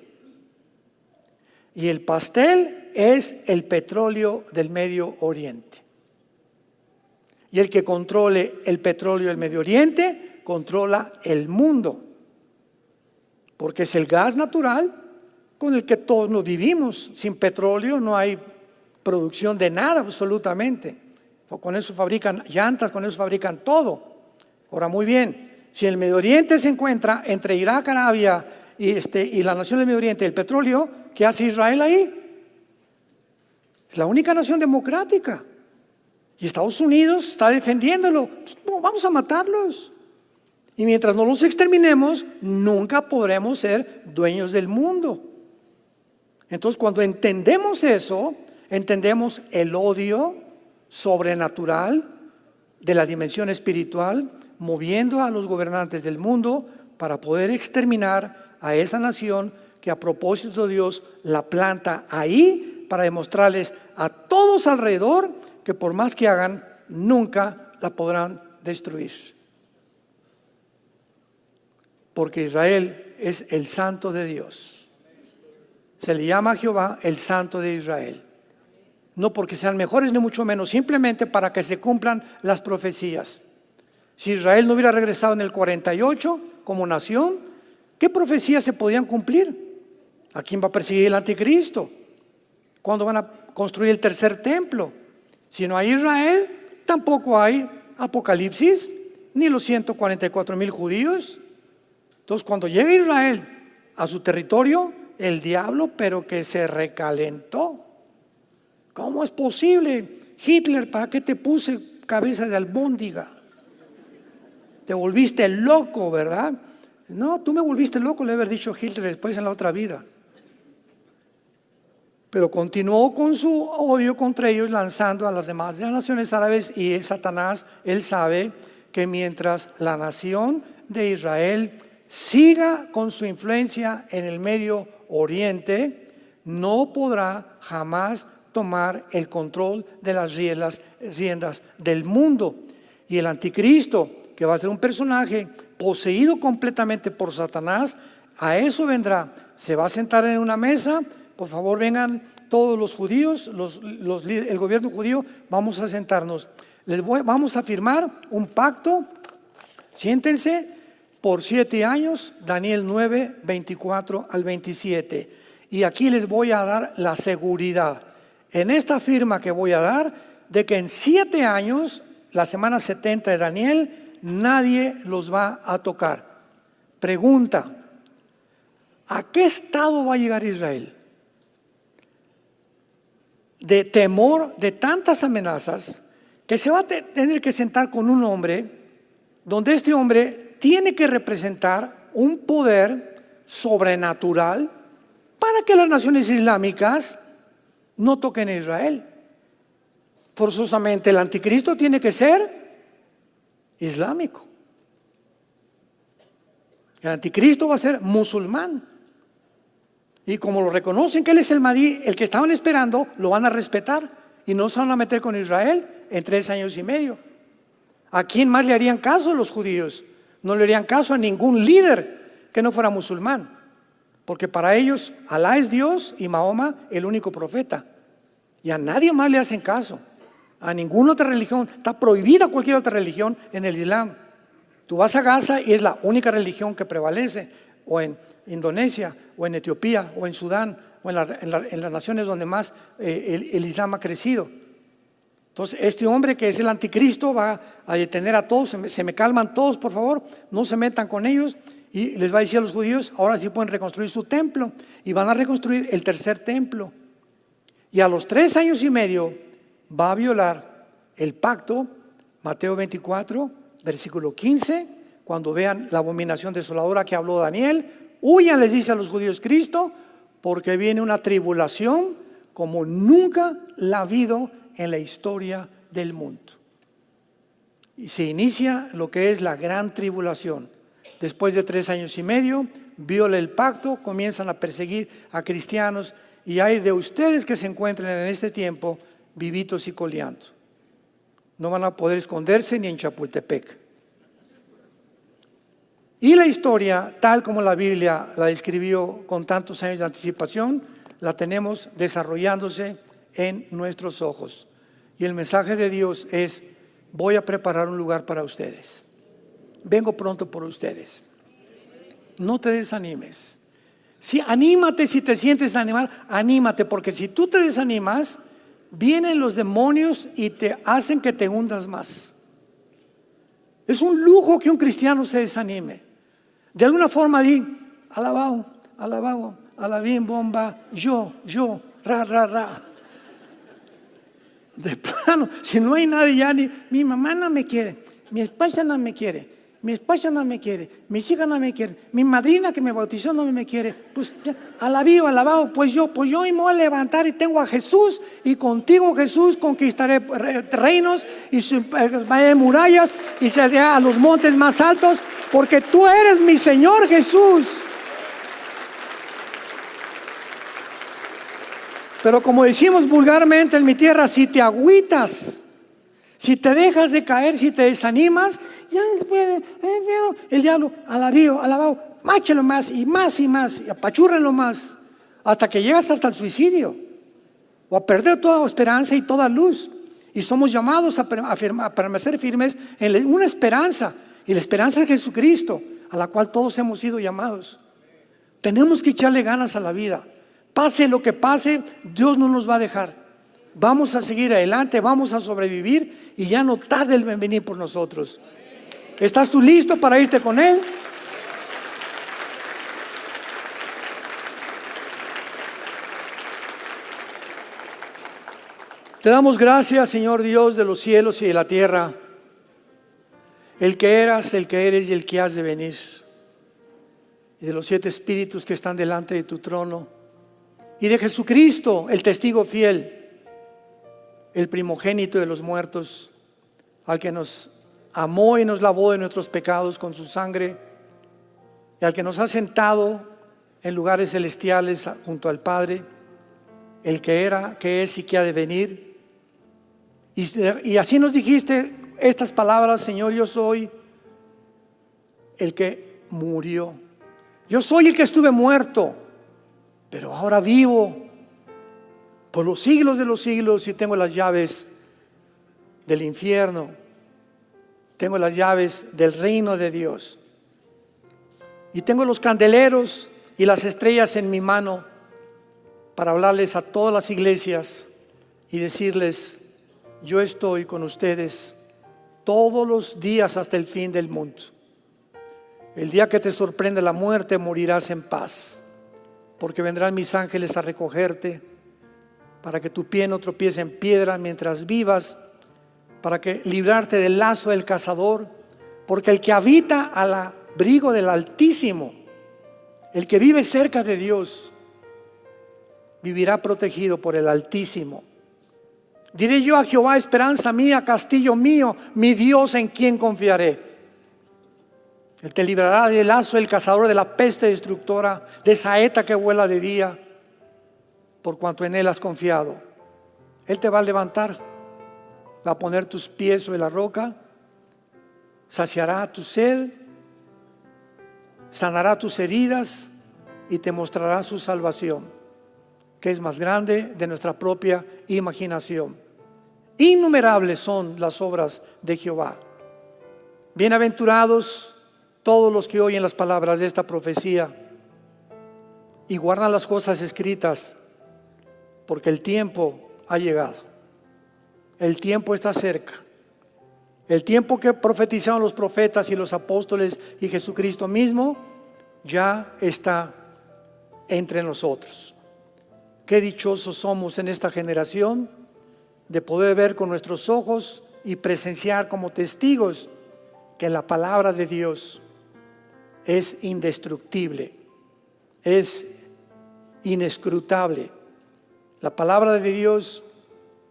Y el pastel es el petróleo del Medio Oriente. Y el que controle el petróleo del Medio Oriente controla el mundo, porque es el gas natural con el que todos nos vivimos. Sin petróleo no hay producción de nada absolutamente. Con eso fabrican llantas, con eso fabrican todo. Ahora, muy bien, si el Medio Oriente se encuentra entre Irak, Arabia y la nación del Medio Oriente, el petróleo, ¿qué hace Israel ahí? Es la única nación democrática. Y Estados Unidos está defendiéndolo. Pues, vamos a matarlos. Y mientras no los exterminemos, nunca podremos ser dueños del mundo. Entonces, cuando entendemos eso, entendemos el odio sobrenatural de la dimensión espiritual, moviendo a los gobernantes del mundo para poder exterminar a esa nación que a propósito de Dios la planta ahí para demostrarles a todos alrededor que por más que hagan, nunca la podrán destruir. Porque Israel es el santo de Dios. Se le llama a Jehová el santo de Israel. No porque sean mejores ni mucho menos, simplemente para que se cumplan las profecías. Si Israel no hubiera regresado en el 48 como nación, ¿qué profecías se podían cumplir? ¿A quién va a perseguir el anticristo? ¿Cuándo van a construir el tercer templo? Si no hay Israel, tampoco hay Apocalipsis, ni los 144,000 judíos. Entonces, cuando llega Israel a su territorio, el diablo, pero que se recalentó. ¿Cómo es posible? Hitler, ¿para qué te puse cabeza de albóndiga? Te volviste loco, ¿verdad? No, tú me volviste loco, le haber dicho Hitler después en la otra vida. Pero continuó con su odio contra ellos, lanzando a las demás de las naciones árabes, y Satanás, él sabe que mientras la nación de Israel siga con su influencia en el Medio Oriente, no podrá jamás tomar el control de las riendas del mundo. Y el anticristo, que va a ser un personaje poseído completamente por Satanás, a eso vendrá. Se va a sentar en una mesa. Por favor, vengan todos los judíos, el gobierno judío, vamos a sentarnos. Vamos a firmar un pacto. Siéntense por 7 años, Daniel 9, 24 al 27. Y aquí les voy a dar la seguridad, en esta firma que voy a dar, de que en 7 años, la semana 70 de Daniel, nadie los va a tocar. Pregunta: ¿a qué estado va a llegar Israel? De temor de tantas amenazas, que se va a tener que sentar con un hombre, donde este hombre tiene que representar un poder sobrenatural para que las naciones islámicas no toquen a Israel. Forzosamente el anticristo tiene que ser islámico. El anticristo va a ser musulmán. Y como lo reconocen que él es el Mahdi, el que estaban esperando, lo van a respetar y no se van a meter con Israel en 3 años y medio. ¿A quién más le harían caso los judíos? No le harían caso a ningún líder que no fuera musulmán, porque para ellos Alá es Dios y Mahoma el único profeta, y a nadie más le hacen caso, a ninguna otra religión. Está prohibida cualquier otra religión en el Islam. Tú vas a Gaza y es la única religión que prevalece, o en Indonesia, o en Etiopía, o en Sudán, o en las naciones donde más el Islam ha crecido. Entonces este hombre que es el anticristo va a detener a todos. Se me calman todos, por favor, no se metan con ellos. Y les va a decir a los judíos, ahora sí pueden reconstruir su templo, y van a reconstruir el 3er templo. Y a los 3 años y medio va a violar el pacto. Mateo 24, versículo 15, cuando vean la abominación desoladora que habló Daniel, huyan, les dice a los judíos Cristo, porque viene una tribulación como nunca la ha habido en la historia del mundo. Y se inicia lo que es la gran tribulación. Después de 3 años y medio, viola el pacto, comienzan a perseguir a cristianos, y hay de ustedes que se encuentren en este tiempo vivitos y coleando. No van a poder esconderse ni en Chapultepec. Y la historia, tal como la Biblia la describió con tantos años de anticipación, la tenemos desarrollándose en nuestros ojos. Y el mensaje de Dios es: voy a preparar un lugar para ustedes. Vengo pronto por ustedes. No te desanimes. Sí, anímate. Si te sientes animar, anímate, porque si tú te desanimas, vienen los demonios y te hacen que te hundas más. Es un lujo que un cristiano se desanime. De alguna forma di: alabao, alabao, alabín, bomba, yo, ra, ra, ra. De plano, si no hay nadie ya, ni mi mamá no me quiere, mi esposa no me quiere, mi esposa no me quiere, mis hijas no me quieren, mi madrina que me bautizó no me quiere, pues ya, alabao, pues yo me voy a levantar y tengo a Jesús, y contigo, Jesús, conquistaré reinos y murallas, y saldré a los montes más altos, porque tú eres mi Señor Jesús. Pero como decimos vulgarmente en mi tierra, si te agüitas, si te dejas de caer, si te desanimas, ya el diablo, alabao, máchelo más y más y más, y apachúrrenlo más, hasta que llegas hasta el suicidio, o a perder toda esperanza y toda luz. Y somos llamados a permanecer firmes en una esperanza, y la esperanza es Jesucristo, a la cual todos hemos sido llamados. Tenemos que echarle ganas a la vida. Pase lo que pase, Dios no nos va a dejar. Vamos a seguir adelante, vamos a sobrevivir, y ya no tarde en venir por nosotros. ¿Estás tú listo para irte con Él? Te damos gracias, Señor Dios de los cielos y de la tierra, el que eras, el que eres y el que has de venir, y de los 7 espíritus que están delante de tu trono, y de Jesucristo, el testigo fiel, el primogénito de los muertos, al que nos amó y nos lavó de nuestros pecados con su sangre, y al que nos ha sentado en lugares celestiales junto al Padre, el que era, que es y que ha de venir. Y así nos dijiste estas palabras: Señor, yo soy el que murió, yo soy el que estuve muerto, pero ahora vivo por los siglos de los siglos, y tengo las llaves del infierno, tengo las llaves del reino de Dios, y tengo los candeleros y las estrellas en mi mano para hablarles a todas las iglesias y decirles: yo estoy con ustedes todos los días hasta el fin del mundo. El día que te sorprende la muerte, morirás en paz, porque vendrán mis ángeles a recogerte, para que tu pie no tropiece en piedra mientras vivas, para que librarte del lazo del cazador, porque el que habita al abrigo del Altísimo, el que vive cerca de Dios, vivirá protegido por el Altísimo. Diré yo a Jehová: esperanza mía, castillo mío, mi Dios en quien confiaré. Él te librará del lazo del cazador, de la peste destructora, de saeta que vuela de día, por cuanto en Él has confiado. Él te va a levantar, va a poner tus pies sobre la roca, saciará tu sed, sanará tus heridas y te mostrará su salvación, que es más grande de nuestra propia imaginación. Innumerables son las obras de Jehová. Bienaventurados todos los que oyen las palabras de esta profecía y guardan las cosas escritas, porque el tiempo ha llegado. El tiempo está cerca. El tiempo que profetizaron los profetas y los apóstoles y Jesucristo mismo ya está entre nosotros. Qué dichosos somos en esta generación de poder ver con nuestros ojos y presenciar como testigos que la palabra de Dios es indestructible, es inescrutable. La palabra de Dios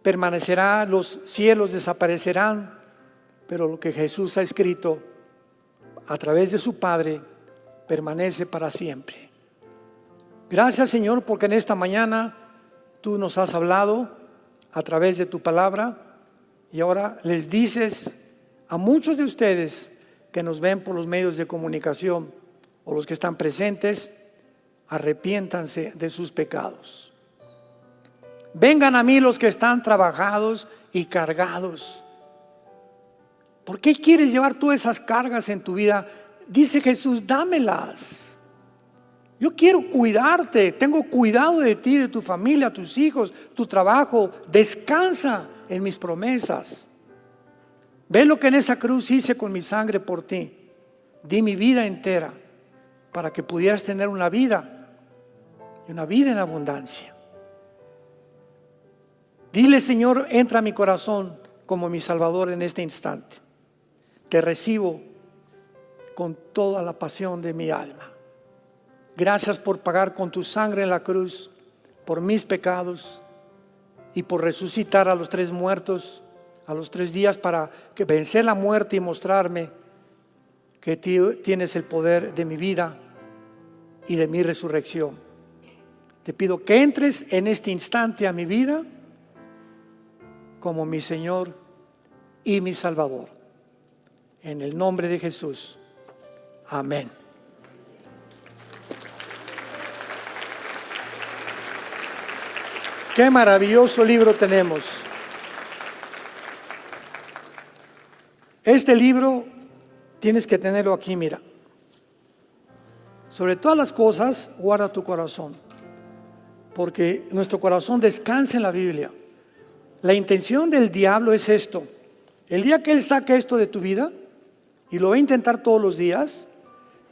permanecerá, los cielos desaparecerán, pero lo que Jesús ha escrito a través de su Padre permanece para siempre. Gracias, Señor, porque en esta mañana tú nos has hablado a través de tu palabra y ahora les dices a muchos de ustedes que nos ven por los medios de comunicación o los que están presentes: arrepiéntanse de sus pecados. Vengan a mí los que están trabajados y cargados. ¿Por qué quieres llevar tú esas cargas en tu vida? Dice Jesús: dámelas. Yo quiero cuidarte, tengo cuidado de ti, de tu familia, tus hijos, tu trabajo. Descansa en mis promesas. Ve lo que en esa cruz hice con mi sangre por ti. Di mi vida entera para que pudieras tener una vida, y una vida en abundancia. Dile: Señor, entra a mi corazón como mi Salvador en este instante. Te recibo con toda la pasión de mi alma. Gracias por pagar con tu sangre en la cruz por mis pecados y por resucitar a los 3 muertos a los 3 días para que vencer la muerte y mostrarme que tienes el poder de mi vida y de mi resurrección. Te pido que entres en este instante a mi vida como mi Señor y mi Salvador. En el nombre de Jesús. Amén. Qué maravilloso libro tenemos. Este libro tienes que tenerlo aquí, mira. Sobre todas las cosas, guarda tu corazón, porque nuestro corazón descansa en la Biblia. La intención del diablo es esto: el día que él saque esto de tu vida, y lo va a intentar todos los días,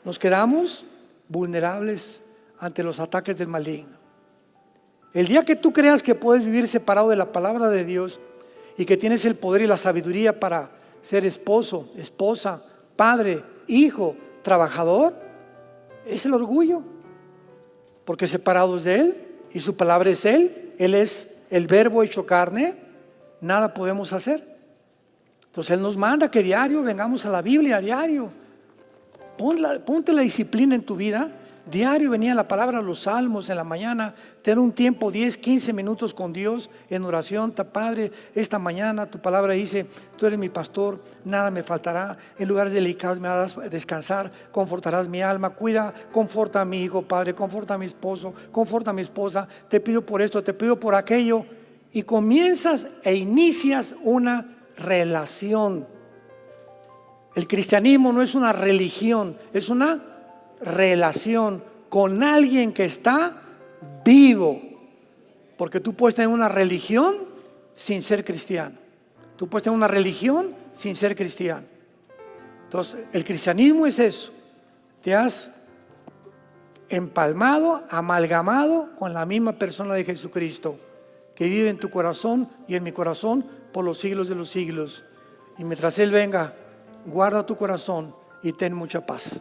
nos quedamos vulnerables ante los ataques del maligno. El día que tú creas que puedes vivir separado de la palabra de Dios y que tienes el poder y la sabiduría para ser esposo, esposa, padre, hijo, trabajador, es el orgullo, porque separados de Él y su palabra es Él es el verbo hecho carne, nada podemos hacer. Entonces Él nos manda que diario vengamos a la Biblia, a diario. Ponte la disciplina en tu vida. Diario venía la palabra, los salmos en la mañana, tener un tiempo 10, 15 minutos con Dios en oración. Padre, esta mañana tu palabra dice: tú eres mi pastor, nada me faltará, en lugares delicados me harás descansar, confortarás mi alma. Cuida, conforta a mi hijo, Padre, conforta a mi esposo, conforta a mi esposa. Te pido por esto, te pido por aquello. Y comienzas e inicias una relación. El cristianismo no es una religión, es una relación con alguien que está vivo. Porque tú puedes tener una religión sin ser cristiano. Tú puedes tener una religión sin ser cristiano. Entonces, el cristianismo es eso. Te has empalmado, amalgamado con la misma persona de Jesucristo, que vive en tu corazón y en mi corazón por los siglos de los siglos. Y mientras Él venga, guarda tu corazón y ten mucha paz.